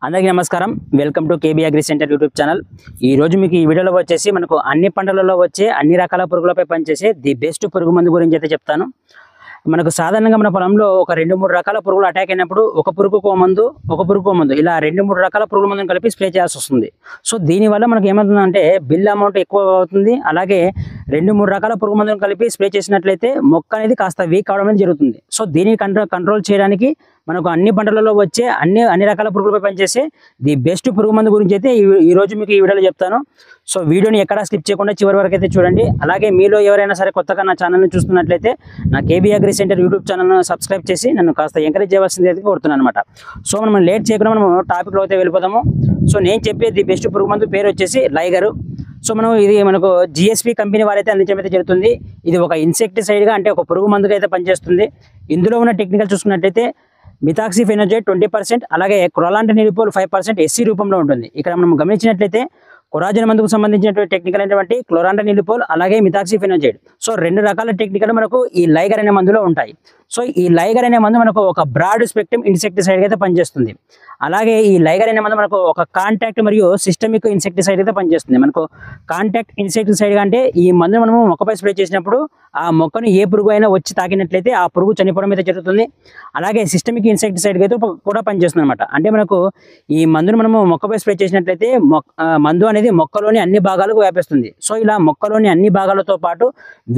అందరికీ నమస్కారం. Welcome to KB agri centre YouTube channel. ఈ రోజు మీకు ఈ వీడియోలో వచ్చేసి మనకు అన్ని పంటలలో వచ్చే అన్ని రకాల పురుగులపై పనిచేసే ది బెస్ట్ పురుగు మందు గురించి అయితే చెప్తాను. మనకు సాధారణంగా మన పొలంలో ఒక 2-3 రకాల పురుగులు అటాక్ అయినప్పుడు ఒక పురుగుకో మందు ఇలా 2-3 రకాల పురుగుల మందుని కలిపి స్ప్రే చేయాల్సి వస్తుంది. సో దీనివల్ల మనకు ఏమవుతుందంటే బిల్ అమౌంట్ ఎక్కువ అవుతుంది. అలాగే 2-3 రకాల పురుగు మందుని కలిపి స్ప్రే చేసినట్లయితే మొక్క అనేది కాస్త వీక్ అవడం అనేది జరుగుతుంది. సో దీన్ని కంట్రోల్ చేయడానికి మనకు అన్ని పంటలలో వచ్చే అన్ని రకాల పురుగులపై పనిచేసే ది బెస్ట్ పురుగు మందు గురించి అయితే ఈ రోజు మీకు ఈ వీడియోలో చెప్తాను. సో వీడియోని ఎక్కడా స్కిప్ చేయకుండా చివరి వరకు అయితే చూడండి. అలాగే మీలో ఎవరైనా సరే కొత్తగా నా ఛానల్ని చూస్తున్నట్లయితే నా కేబీ అగ్రి సెంటర్ యూట్యూబ్ ఛానల్ను సబ్స్క్రైబ్ చేసి నన్ను కాస్త ఎంకరేజ్ చేయవలసింది అయితే కోరుతున్నాను అనమాట. సో మనం లేట్ చేయకుండా మనం టాపిక్లో అయితే వెళ్ళిపోదాము. సో నేను చెప్పే ది బెస్ట్ పురుగు మందు పేరు వచ్చేసి లైగర్. సో ఇది మనకు జిఎస్పి కంపెనీ వారైతే అందించడం అయితే జరుగుతుంది. ఇది ఒక ఇన్సెక్టిసైడ్గా అంటే ఒక పురుగు మందుగా అయితే పనిచేస్తుంది. ఇందులో ఉన్న టెక్నికల్ చూసుకున్నట్లయితే మిథాక్సిఫెనోజైడ్ 20%, అలాగే క్లోరాంటనిలిపోల్ 5% ఎస్సీ రూపంలో ఉంటుంది. ఇక్కడ మనం గమనించినట్లయితే కొరాజన్ మందుకు సంబంధించినటువంటి టెక్నికల్ అయినటువంటి క్లోరాంటనిలిపోల్ అలాగే మిథాక్సిఫెనోజైడ్. సో 2 రకాల టెక్నికల్ మనకు ఈ లైగర్ అనే మందులో ఉంటాయి. సో ఈ లైగర్ అనే మందు మనకు ఒక బ్రాడ్ స్పెక్ట్రమ్ ఇన్సెక్టిసైడ్ అయితే పనిచేస్తుంది. అలాగే ఈ లైగర్ అనే మందు మనకు ఒక కాంటాక్ట్ మరియు సిస్టమిక్ ఇన్సెక్టిసైడ్ అయితే పనిచేస్తుంది. మనకు కాంటాక్ట్ ఇన్సెక్టిసైడ్ అంటే ఈ మందును మనము మొక్కపై స్ప్రే చేసినప్పుడు ఆ మొక్కను ఏ పురుగు అయినా వచ్చి తాకినట్లయితే ఆ పురుగు చనిపోవడం అయితే జరుగుతుంది. అలాగే సిస్టమిక్ ఇన్సెక్టిసైడ్ అయితే కూడా పనిచేస్తుంది అనమాట. అంటే మనకు ఈ మందును మనము మొక్కపై స్ప్రే చేసినట్లయితే మందు అనేది మొక్కలోని అన్ని భాగాలకు వ్యాపిస్తుంది. సో ఇలా మొక్కలోని అన్ని భాగాలతో పాటు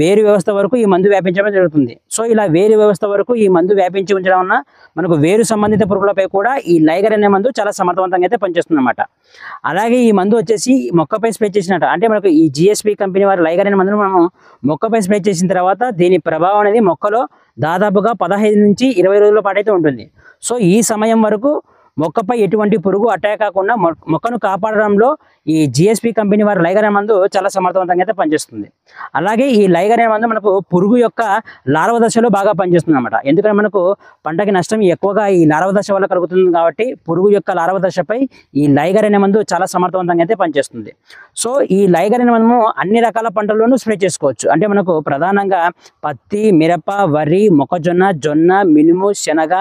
వేరు వ్యవస్థ వరకు ఈ మందు వ్యాపించడం జరుగుతుంది. సో ఇలా వేరు వ్యవస్థ వరకు ఈ మందు వ్యాపించి ఉంచడం వలన మనకు వేరు సంబంధిత పురుగులపై కూడా ఈ లైగర్ అనే మందు చాలా సమర్థవంతంగా అయితే పనిచేస్తుంది అనమాట. అలాగే ఈ మందు వచ్చేసి మొక్కపై స్ప్రే చేసినట్టు అంటే మనకు ఈ జిఎస్పి కంపెనీ వారి లైగర్ అనే మందును మనము మొక్కపై స్ప్రే చేసిన తర్వాత దీని ప్రభావం అనేది మొక్కలో దాదాపుగా 15 నుంచి 20 రోజుల పాటు అయితే ఉంటుంది. సో ఈ సమయం వరకు మొక్కపై ఎటువంటి పురుగు అటాక్ కాకుండా మొక్కను కాపాడడంలో ఈ జిఎస్పి కంపెనీ వారి లైగర్ అనే మందు చాలా సమర్థవంతంగా అయితే పనిచేస్తుంది. అలాగే ఈ లైగర్ అనే మందు మనకు పురుగు యొక్క లార్వ దశలో బాగా పనిచేస్తుంది అనమాట. ఎందుకంటే మనకు పంటకి నష్టం ఎక్కువగా ఈ లార్వ దశ వల్ల కలుగుతుంది కాబట్టి పురుగు యొక్క లార్వ దశపై ఈ లైగర్ అనే మందు చాలా సమర్థవంతంగా అయితే పనిచేస్తుంది. సో ఈ లైగర్ అనే మందు అన్ని రకాల పంటల్లోనూ స్ప్రే చేసుకోవచ్చు. అంటే మనకు ప్రధానంగా పత్తి, మిరప, వరి, మొక్కజొన్న, జొన్న, మినుము, శనగ,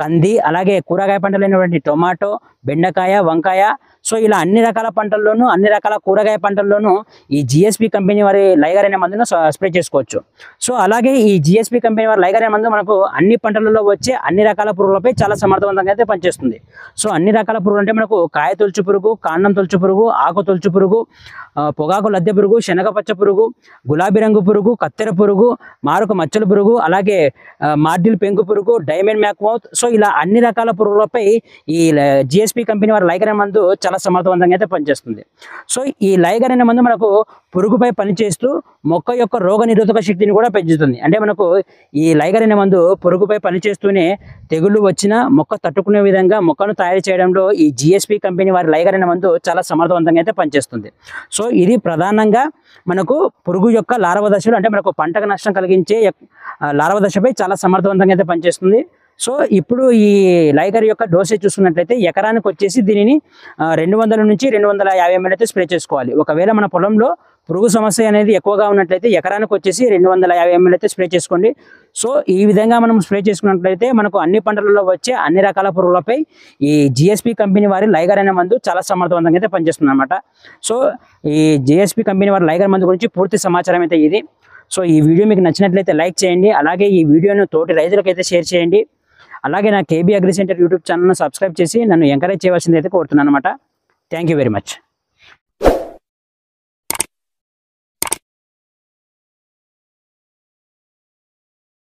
కంది, అలాగే కూరగాయ పంటలైనటువంటి టొమాటో, బెండకాయ, వంకాయ, సో ఇలా అన్ని రకాల పంటల్లోనూ అన్ని రకాల కూరగాయ పంటల్లోనూ ఈ జిఎస్పి కంపెనీ వారి లైగర్ అనే మందును స్ప్రే చేసుకోవచ్చు. సో అలాగే ఈ జిఎస్పి కంపెనీ వారి లైగర్ అనే మందు మనకు అన్ని పంటలలో వచ్చే అన్ని రకాల పురుగులపై చాలా సమర్థవంతంగా అయితే పనిచేస్తుంది. సో అన్ని రకాల పురుగులు అంటే మనకు కాయ తొలుచు పురుగు, కాండం తొలుచు పురుగు, ఆకు తొలుచు పురుగు, పొగాకు లద్దె పురుగు, శనగపచ్చ పురుగు, గులాబీ రంగు పురుగు, కత్తెర పురుగు, మారుక మచ్చల పురుగు, అలాగే మార్డిల్ పెంకు పురుగు, డైమండ్ మ్యాక్మౌత్, సో ఇలా అన్ని రకాల పురుగులపై ఈ జిఎస్పి కంపెనీ వారి లైగర్ అనే మందు చాలా సమర్థవంతంగా అయితే పనిచేస్తుంది. సో ఈ లైగర్ అనే మందు మనకు పురుగుపై పనిచేస్తూ మొక్క యొక్క రోగ నిరోధక శక్తిని కూడా పెంచుతుంది. అంటే మనకు ఈ లైగర్ అనే మందు పురుగుపై పనిచేస్తూనే తెగుళ్ళు వచ్చినా మొక్క తట్టుకునే విధంగా మొక్కను తయారు చేయడంలో ఈ జిఎస్పి కంపెనీ వారి లైగర్ అనే మందు చాలా సమర్థవంతంగా అయితే పనిచేస్తుంది. సో ఇది ప్రధానంగా మనకు పురుగు యొక్క లార్వ దశలో అంటే మనకు పంటకు నష్టం కలిగించే లార్వ దశపై చాలా సమర్థవంతంగా అయితే పనిచేస్తుంది. సో ఇప్పుడు ఈ లైగర్ యొక్క డోసేజ్ చూసుకున్నట్లయితే ఎకరానికి వచ్చేసి దీనిని 200 నుంచి 250 ml అయితే స్ప్రే చేసుకోవాలి. ఒకవేళ మన పొలంలో పురుగు సమస్య అనేది ఎక్కువగా ఉన్నట్లయితే ఎకరానికి వచ్చేసి 250 ml అయితే స్ప్రే చేసుకోండి. సో ఈ విధంగా మనం స్ప్రే చేసుకున్నట్లయితే మనకు అన్ని పంటలలో వచ్చే అన్ని రకాల పురుగులపై ఈ జిఎస్పి కంపెనీ వారి లైగర్ అనే మందు చాలా సమర్థవంతంగా అయితే పనిచేస్తుంది అనమాట. సో ఈ జిఎస్పి కంపెనీ వారి లైగర్ మందు గురించి పూర్తి సమాచారం అయితే ఇది. సో ఈ వీడియో మీకు నచ్చినట్లయితే లైక్ చేయండి. అలాగే ఈ వీడియోను తోటి రైతులకు అయితే షేర్ చేయండి. అలాగే నా కేబీ అగ్రి సెంటర్ యూట్యూబ్ ఛానల్ను సబ్స్క్రైబ్ చేసి నన్ను ఎంకరేజ్ చేయవలసింది అయితే కోరుతున్నాను అనమాట. Thank you very much.